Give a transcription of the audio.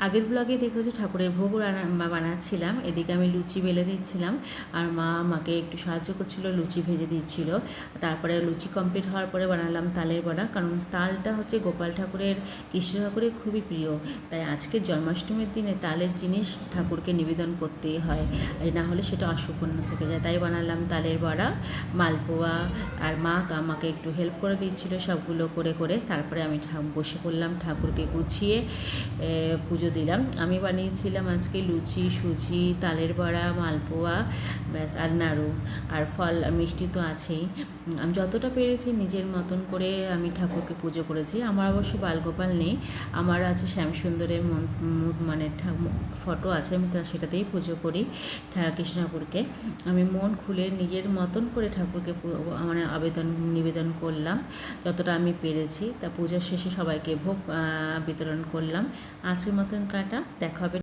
আগের ব্লগে দেখেছি ঠাকুরের ভোগ বানাচ্ছিলাম, এদিকে আমি লুচি বেলে দিচ্ছিলাম আর মা আমাকে একটু সাহায্য করছিল, লুচি ভেজে দিচ্ছিল। তারপরে লুচি কমপ্লিট হওয়ার পরে বানালাম তালের বড়া, কারণ তালটা হচ্ছে গোপাল ঠাকুরের, কৃষ্ণ ঠাকুরের খুবই প্রিয়। তাই আজকের জন্মাষ্টমীর দিনে তালের জিনিস ঠাকুরকে নিবেদন করতেই হয়, না হলে সেটা অসম্পূর্ণ থেকে যায়। তাই বানালাম তালের বড়া, মালপোয়া। আর মা তো আমাকে একটু হেল্প করে দিচ্ছিল সবগুলো করে করে। তারপরে আমি বসে পড়লাম ঠাকুরকে গুছিয়ে পুজো দিলাম। আমি বানিয়েছিলাম আজকে লুচি, সুজি, তালের বড়া, মালপোয়া, ব্যাস, আর নাড়ু, আর ফল আর মিষ্টি তো আছেই। আমি যতটা পেরেছি নিজের মতন করে আমি ঠাকুরকে পুজো করেছি। আমার অবশ্য বালগোপাল নেই, আমার আছে শ্যামসুন্দরের মানে ফটো আছে, আমি সেটাতেই পুজো করি কৃষ্ণ ঠাকুরকে। আমি মন খুলে নিজের মতন করে ঠাকুরকে মানে নিবেদন করলাম যতটা আমি পেরেছি। তা পূজার শেষে সবাইকে ভোগ বিতরণ করলাম। আজকের মতন টাটা, দেখা হবে।